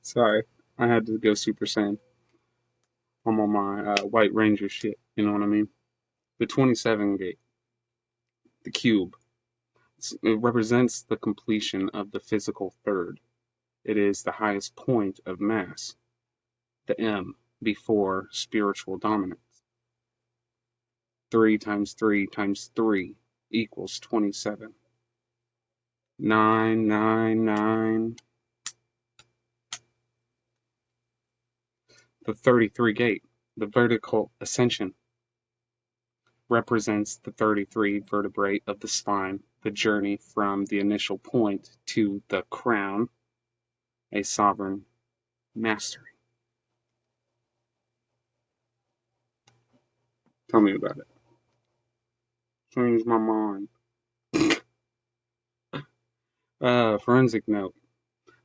Sorry, I had to go Super Saiyan. I'm on my White Ranger shit. You know what I mean? The 27 gate, the cube. It represents the completion of the physical third. It is the highest point of mass, the M, before spiritual dominance. 3 times 3 times 3 equals 27. 9, 9, 9. The 33 gate, the vertical ascension, represents the 33 vertebrae of the spine, the journey from the initial point to the crown, a sovereign mastery. Tell me about it. Changed my mind. Forensic note.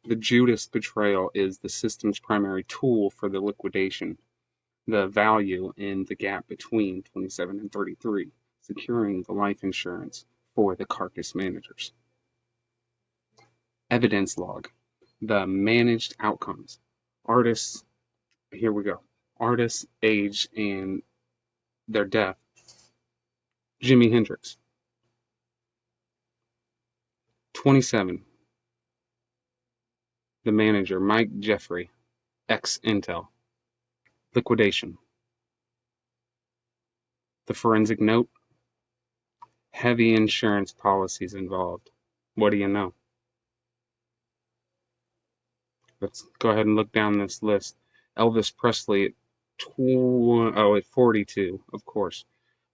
The Judas betrayal is the system's primary tool for the liquidation. The value in the gap between 27 and 33, securing the life insurance for the carcass managers. Evidence log. The managed outcomes. Artists, here we go. Artists, age, and their death. Jimi Hendrix. 27. The manager, Mike Jeffrey, ex-Intel. Liquidation. The forensic note. Heavy insurance policies involved. What do you know? Let's go ahead and look down this list. Elvis Presley at 42, of course.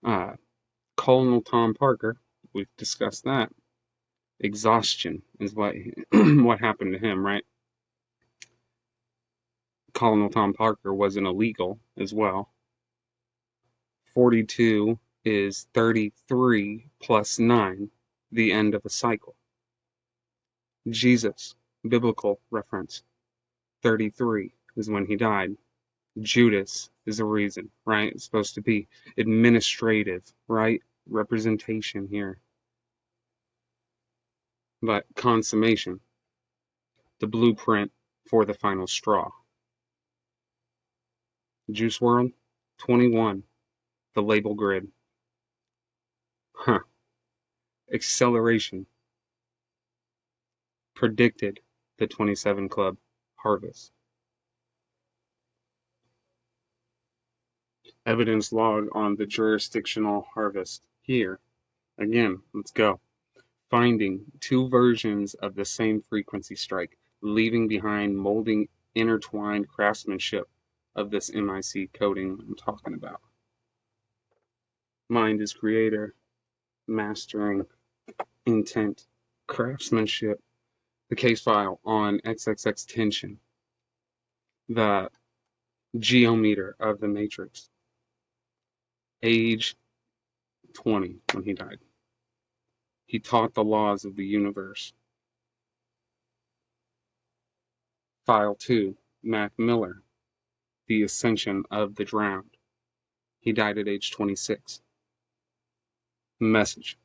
Colonel Tom Parker, we've discussed that. Exhaustion is what what happened to him, right? Colonel Tom Parker was an illegal as well. 42 is 33 plus 9, the end of a cycle. Jesus, biblical reference. 33 is when he died. Judas is a reason, right? It's supposed to be administrative, right? Representation here. But consummation, the blueprint for the final straw. Juice WRLD, 21, the label grid. Acceleration, predicted the 27 Club harvest. Evidence log on the jurisdictional harvest. Here, again, let's go. Finding 2 versions of the same frequency strike, leaving behind molding intertwined craftsmanship of this MIC coding I'm talking about. Mind is creator, mastering, intent, craftsmanship. The case file on XXX tension, the geometer of the matrix. Age 20 when he died. He taught the laws of the universe. File 2, Mac Miller, the ascension of the drowned. He died at age 26. Message,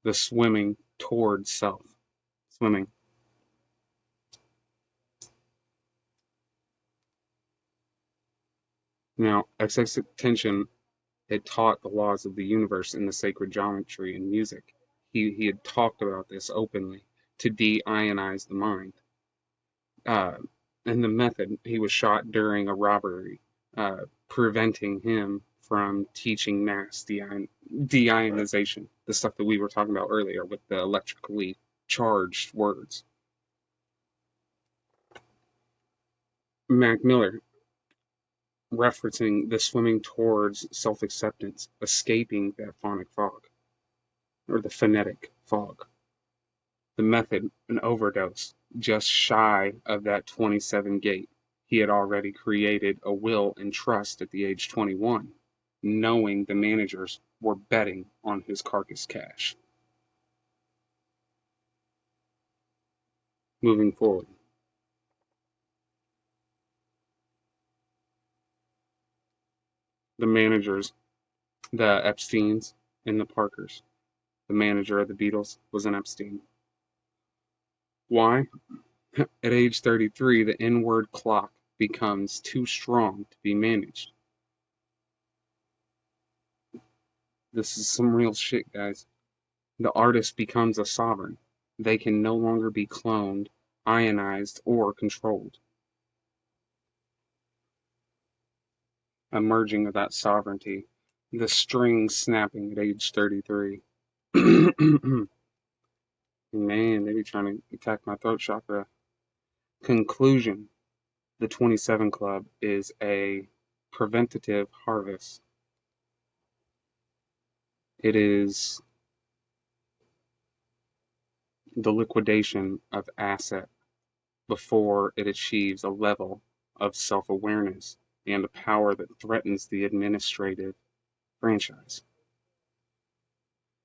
the swimming toward self. Swimming. Now, XX tension had taught the laws of the universe in the sacred geometry and music. He had talked about this openly to de-ionize the mind. And the method, he was shot during a robbery, preventing him from teaching mass deionization, the stuff that we were talking about earlier with the electrically charged words. Mac Miller, referencing the swimming towards self-acceptance, escaping that phonic fog, or the phonetic fog. The method, an overdose, just shy of that 27 gate. He had already created a will and trust at the age 21, knowing the managers were betting on his carcass cash. Moving forward. The managers, the Epsteins and the Parkers. The manager of the Beatles was an Epstein. Why? At age 33, the inward clock becomes too strong to be managed. This is some real shit, guys. The artist becomes a sovereign. They can no longer be cloned, ionized, or controlled. A merging of that sovereignty. The string snapping at age 33. Man, they be trying to attack my throat chakra. Conclusion. The 27 Club is a preventative harvest. It is the liquidation of asset before it achieves a level of self-awareness and a power that threatens the administrative franchise.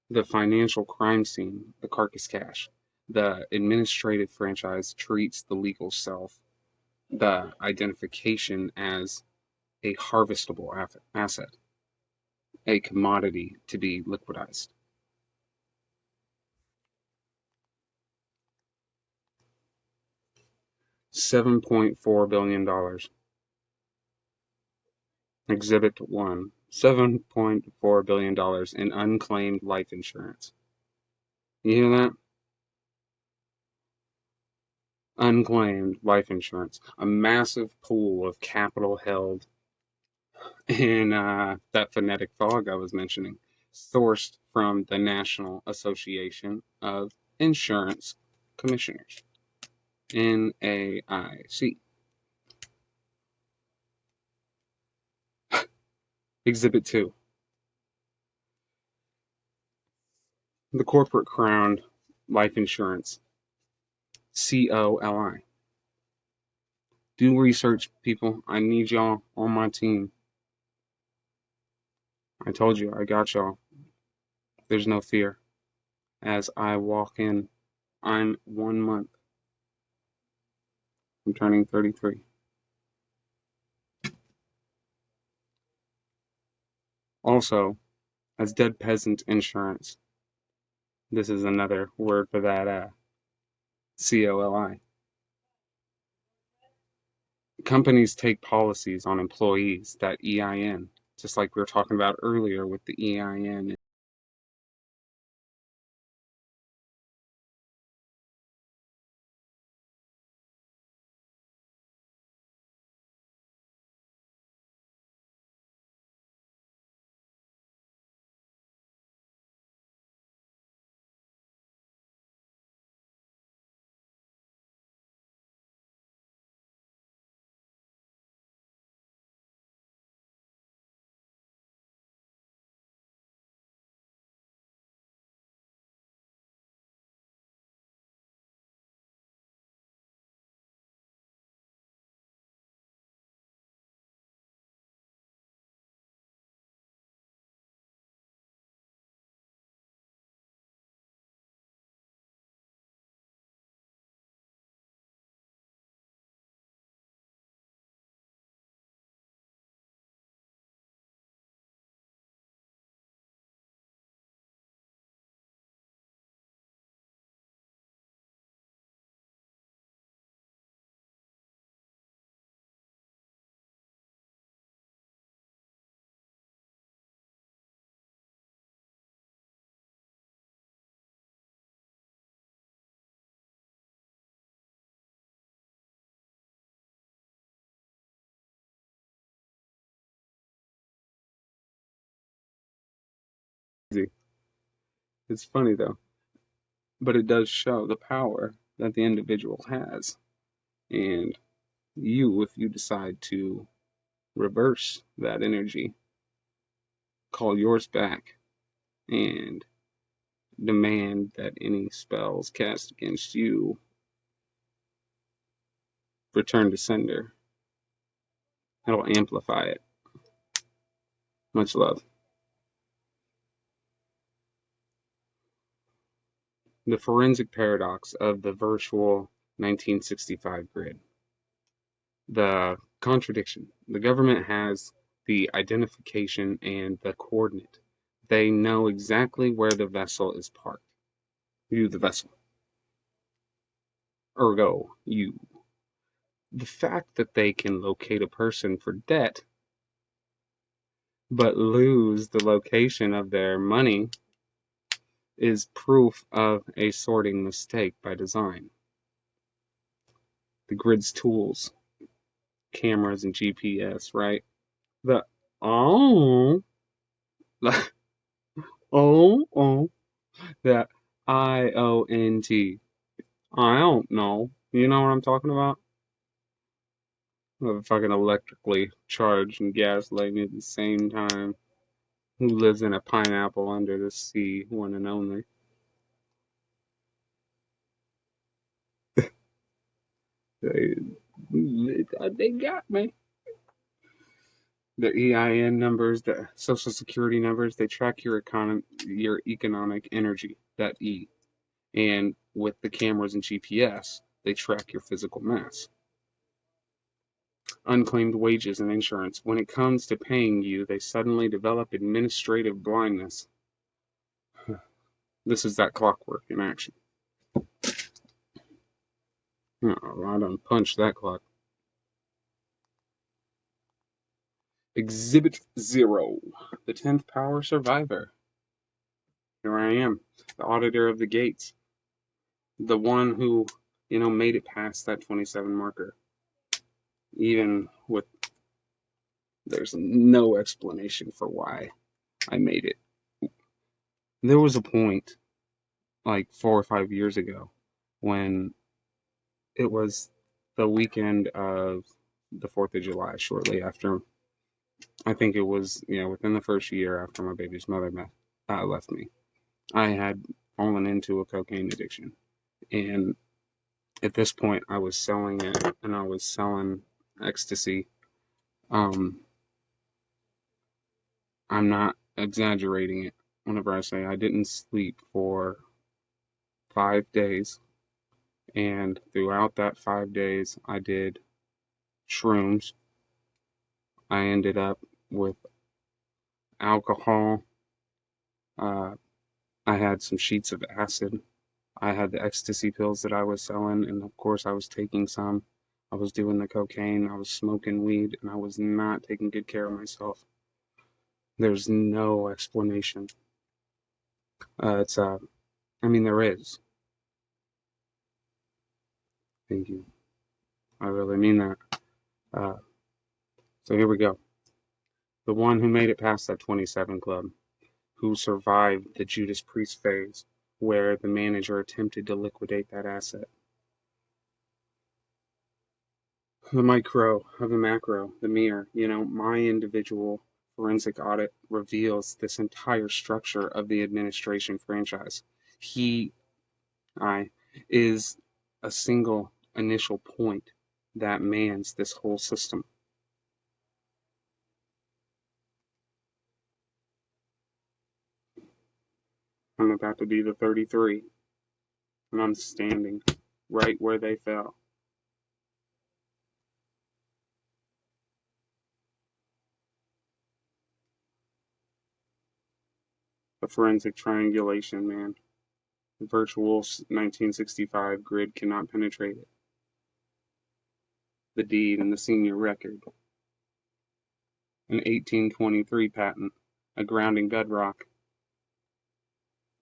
The financial crime scene, the carcass cash. The administrative franchise treats the legal self, the identification, as a harvestable asset, a commodity to be liquidized. $7.4 billion. Exhibit 1. $7.4 billion in unclaimed life insurance. You hear that? Unclaimed life insurance. A massive pool of capital held in that phonetic fog I was mentioning, sourced from the National Association of Insurance Commissioners, NAIC. Exhibit 2. The corporate crowned life insurance, COLI. Do research, people. I need y'all on my team. I told you, I got y'all. There's no fear. As I walk in, I'm 1 month. I'm turning 33. Also, as dead peasant insurance. This is another word for that COLI. Companies take policies on employees, that EIN, just like we were talking about earlier with the EIN. It's funny though, but it does show the power that the individual has. And you, if you decide to reverse that energy, call yours back, and demand that any spells cast against you return to sender. It'll amplify it. Much love. The forensic paradox of the virtual 1965 grid. The contradiction. The government has the identification and the coordinate. They know exactly where the vessel is parked. View the vessel. ergo you. The fact that they can locate a person for debt but lose the location of their money is proof of a sorting mistake by design. The grid's tools, cameras and GPS, right? The oh, oh, that IONT. I don't know. You know what I'm talking about? Fucking electrically charged and gaslighting at the same time. Who lives in a pineapple under the sea, one and only. They got me. The EIN numbers, the social security numbers, they track your economic energy, that E. And with the cameras and GPS, they track your physical mass. Unclaimed wages and insurance. When it comes to paying you, they suddenly develop administrative blindness. This is that clockwork in action. Oh, I done punched that clock. Exhibit 0, the 10th power survivor. Here I am, the auditor of the gates. The one who, made it past that 27 marker. Even with, there's no explanation for why I made it. There was a point, like 4 or 5 years ago, when it was the weekend of the 4th of July, shortly after, I think it was, within the first year after my baby's mother left me. I had fallen into a cocaine addiction. And at this point, I was selling it, and I was selling ecstasy. I'm not exaggerating it whenever I say I didn't sleep for 5 days. And throughout that 5 days, I did shrooms. I ended up with alcohol. I had some sheets of acid. I had the ecstasy pills that I was selling, and of course, I was taking some. I was doing the cocaine, I was smoking weed, and I was not taking good care of myself. There's no explanation. There is. Thank you. I really mean that. So here we go. The one who made it past that 27 club, who survived the Judas Priest phase, where the manager attempted to liquidate that asset. The micro of the macro, the mirror, my individual forensic audit reveals this entire structure of the administration franchise. I is a single initial point that mans this whole system. I'm about to be the 33, and I'm standing right where they fell. The forensic triangulation, man. The virtual 1965 grid cannot penetrate it. The deed and the senior record. An 1823 patent, a grounding bedrock,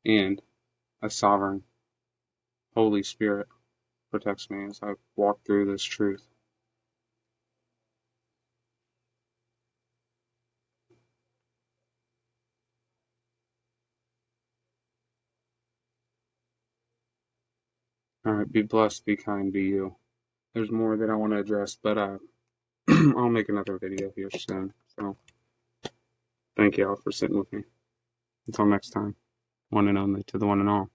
and a sovereign. Holy Spirit protects me as I walk through this truth. All right, be blessed, be kind, be you. There's more that I want to address, but I'll make another video here soon. So thank you all for sitting with me. Until next time, one and only, to the one and all.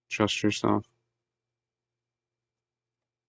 Trust yourself.